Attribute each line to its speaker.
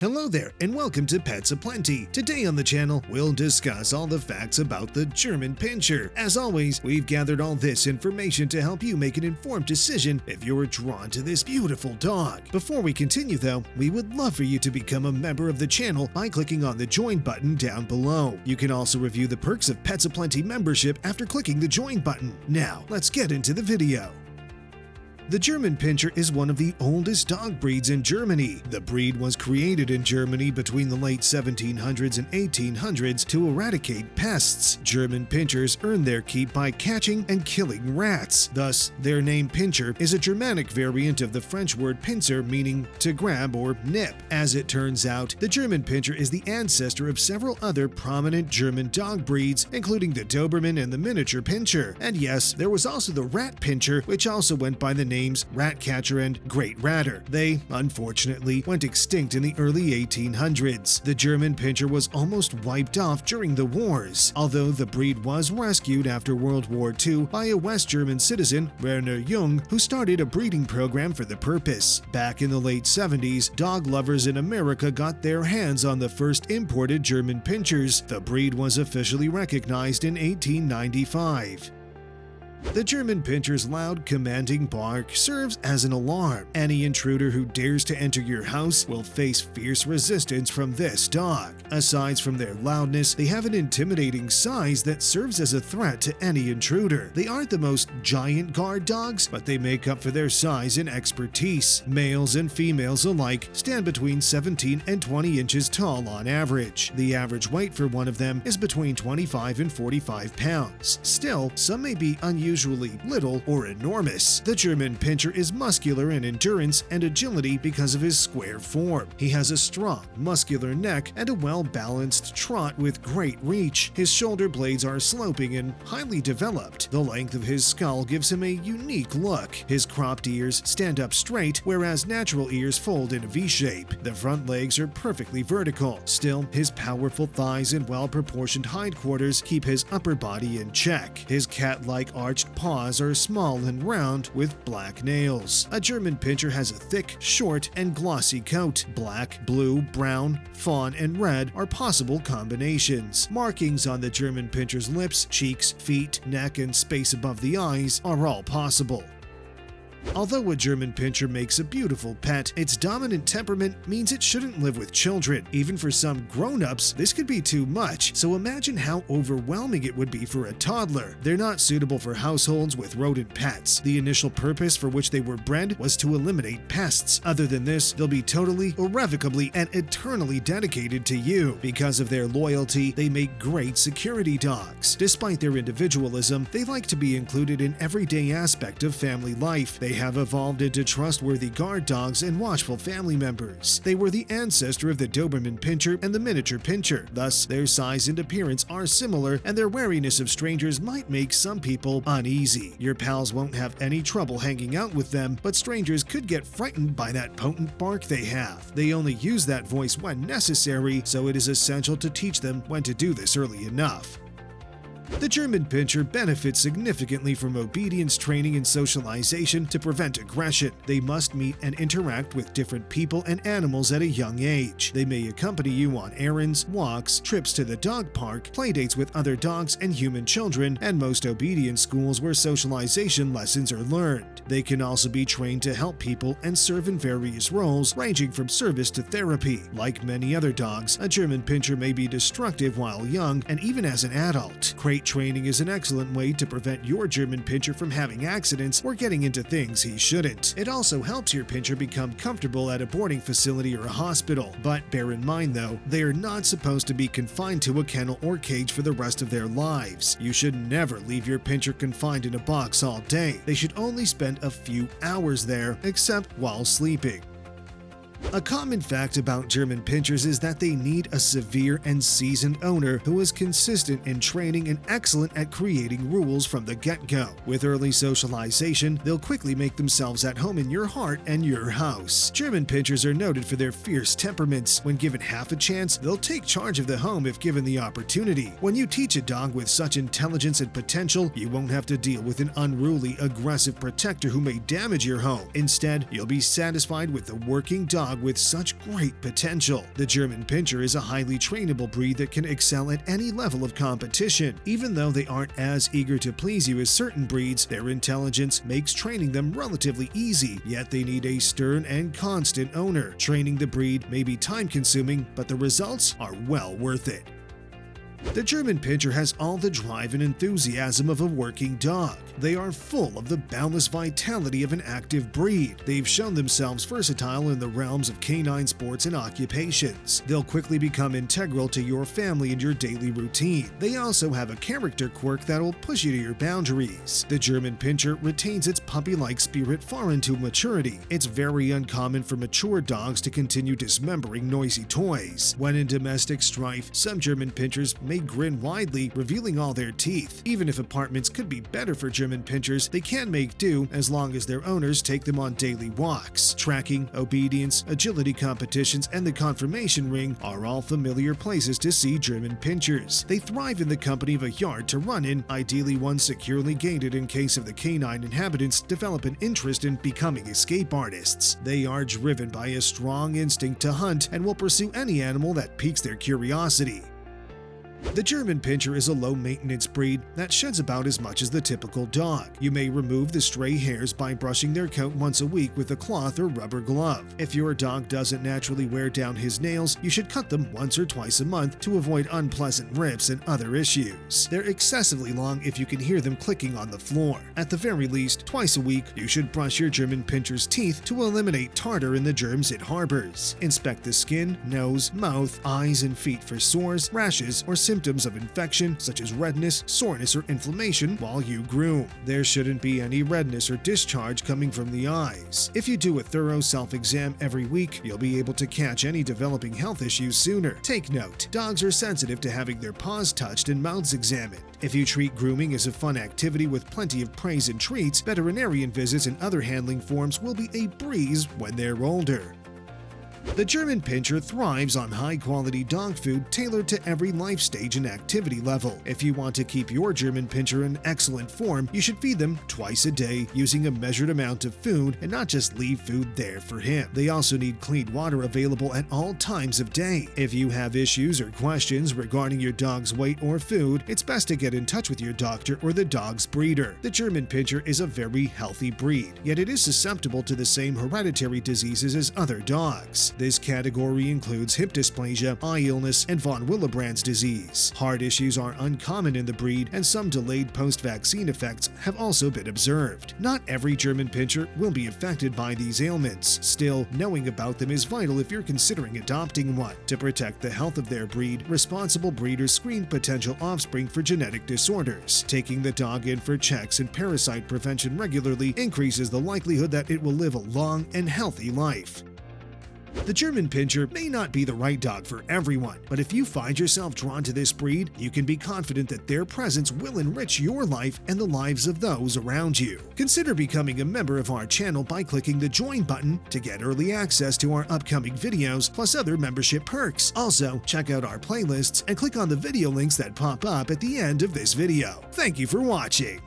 Speaker 1: Hello there and welcome to Pets Aplenty. Today on the channel, we'll discuss all the facts about the German Pinscher. As always, we've gathered all this information to help you make an informed decision if you're drawn to this beautiful dog. Before we continue though, we would love for you to become a member of the channel by clicking on the join button down below. You can also review the perks of Pets Aplenty membership after clicking the join button. Now, let's get into the video. The German Pinscher is one of the oldest dog breeds in Germany. The breed was created in Germany between the late 1700s and 1800s to eradicate pests. German Pinschers earned their keep by catching and killing rats. Thus, their name Pinscher is a Germanic variant of the French word pincer, meaning to grab or nip. As it turns out, the German Pinscher is the ancestor of several other prominent German dog breeds, including the Doberman and the miniature Pinscher. And yes, there was also the Rat Pinscher, which also went by the names Ratcatcher and Great Ratter. They, unfortunately, went extinct in the early 1800s. The German Pinscher was almost wiped off during the wars, although the breed was rescued after World War II by a West German citizen, Werner Jung, who started a breeding program for the purpose. Back in the late 70s, dog lovers in America got their hands on the first imported German Pinschers. The breed was officially recognized in 1895. The German Pinscher's loud, commanding bark serves as an alarm. Any intruder who dares to enter your house will face fierce resistance from this dog. Aside from their loudness, they have an intimidating size that serves as a threat to any intruder. They aren't the most giant guard dogs, but they make up for their size and expertise. Males and females alike stand between 17 and 20 inches tall on average. The average weight for one of them is between 25 and 45 pounds. Still, some may be unusually little or enormous. The German Pinscher is muscular in endurance and agility because of his square form. He has a strong, muscular neck and a well-balanced trot with great reach. His shoulder blades are sloping and highly developed. The length of his skull gives him a unique look. His cropped ears stand up straight, whereas natural ears fold in a V-shape. The front legs are perfectly vertical. Still, his powerful thighs and well-proportioned hindquarters keep his upper body in check. His cat-like arched paws are small and round with black nails. A German Pinscher has a thick, short, and glossy coat. Black, blue, brown, fawn, and red are possible combinations. Markings on the German Pinscher's lips, cheeks, feet, neck, and space above the eyes are all possible. Although a German Pinscher makes a beautiful pet, its dominant temperament means it shouldn't live with children. Even for some grown-ups, this could be too much, so imagine how overwhelming it would be for a toddler. They're not suitable for households with rodent pets. The initial purpose for which they were bred was to eliminate pests. Other than this, they'll be totally, irrevocably, and eternally dedicated to you. Because of their loyalty, they make great security dogs. Despite their individualism, they like to be included in everyday aspect of family life. They have evolved into trustworthy guard dogs and watchful family members. They were the ancestor of the Doberman Pinscher and the miniature Pinscher. Thus, their size and appearance are similar, and their wariness of strangers might make some people uneasy. Your pals won't have any trouble hanging out with them, but strangers could get frightened by that potent bark they have. They only use that voice when necessary, so it is essential to teach them when to do this early enough. The German Pinscher benefits significantly from obedience training and socialization to prevent aggression. They must meet and interact with different people and animals at a young age. They may accompany you on errands, walks, trips to the dog park, playdates with other dogs and human children, and most obedience schools where socialization lessons are learned. They can also be trained to help people and serve in various roles, ranging from service to therapy. Like many other dogs, a German Pinscher may be destructive while young and even as an adult. Crate training is an excellent way to prevent your German Pinscher from having accidents or getting into things he shouldn't. It also helps your Pinscher become comfortable at a boarding facility or a hospital. But bear in mind though, they are not supposed to be confined to a kennel or cage for the rest of their lives. You should never leave your Pinscher confined in a box all day. They should only spend a few hours there, except while sleeping. A common fact about German Pinschers is that they need a severe and seasoned owner who is consistent in training and excellent at creating rules from the get-go. With early socialization, they'll quickly make themselves at home in your heart and your house. German Pinschers are noted for their fierce temperaments. When given half a chance, they'll take charge of the home if given the opportunity. When you teach a dog with such intelligence and potential, you won't have to deal with an unruly, aggressive protector who may damage your home. Instead, you'll be satisfied with the working dog dog with such great potential. The German Pinscher is a highly trainable breed that can excel at any level of competition. Even though they aren't as eager to please you as certain breeds, their intelligence makes training them relatively easy, yet they need a stern and constant owner. Training the breed may be time-consuming, but the results are well worth it. The German Pinscher has all the drive and enthusiasm of a working dog. They are full of the boundless vitality of an active breed. They've shown themselves versatile in the realms of canine sports and occupations. They'll quickly become integral to your family and your daily routine. They also have a character quirk that'll push you to your boundaries. The German Pinscher retains its puppy-like spirit far into maturity. It's very uncommon for mature dogs to continue dismembering noisy toys. When in domestic strife, some German Pinschers may grin widely, revealing all their teeth. Even if apartments could be better for German Pinschers, they can make do as long as their owners take them on daily walks. Tracking, obedience, agility competitions, and the conformation ring are all familiar places to see German Pinschers. They thrive in the company of a yard to run in, ideally one securely gated in case of the canine inhabitants develop an interest in becoming escape artists. They are driven by a strong instinct to hunt and will pursue any animal that piques their curiosity. The German Pinscher is a low-maintenance breed that sheds about as much as the typical dog. You may remove the stray hairs by brushing their coat once a week with a cloth or rubber glove. If your dog doesn't naturally wear down his nails, you should cut them once or twice a month to avoid unpleasant rips and other issues. They're excessively long if you can hear them clicking on the floor. At the very least, twice a week, you should brush your German Pinscher's teeth to eliminate tartar and the germs it harbors. Inspect the skin, nose, mouth, eyes, and feet for sores, rashes, or symptoms of infection such as redness, soreness, or inflammation while you groom. There shouldn't be any redness or discharge coming from the eyes. If you do a thorough self-exam every week, you'll be able to catch any developing health issues sooner. Take note, dogs are sensitive to having their paws touched and mouths examined. If you treat grooming as a fun activity with plenty of praise and treats, veterinarian visits and other handling forms will be a breeze when they're older. The German Pinscher thrives on high-quality dog food tailored to every life stage and activity level. If you want to keep your German Pinscher in excellent form, you should feed them twice a day using a measured amount of food and not just leave food there for him. They also need clean water available at all times of day. If you have issues or questions regarding your dog's weight or food, it's best to get in touch with your doctor or the dog's breeder. The German Pinscher is a very healthy breed, yet it is susceptible to the same hereditary diseases as other dogs. This category includes hip dysplasia, eye illness, and von Willebrand's disease. Heart issues are uncommon in the breed, and some delayed post-vaccine effects have also been observed. Not every German Pinscher will be affected by these ailments. Still, knowing about them is vital if you're considering adopting one. To protect the health of their breed, responsible breeders screen potential offspring for genetic disorders. Taking the dog in for checks and parasite prevention regularly increases the likelihood that it will live a long and healthy life. The German Pinscher may not be the right dog for everyone, but if you find yourself drawn to this breed, you can be confident that their presence will enrich your life and the lives of those around you. Consider becoming a member of our channel by clicking the join button to get early access to our upcoming videos plus other membership perks. Also, check out our playlists and click on the video links that pop up at the end of this video. Thank you for watching.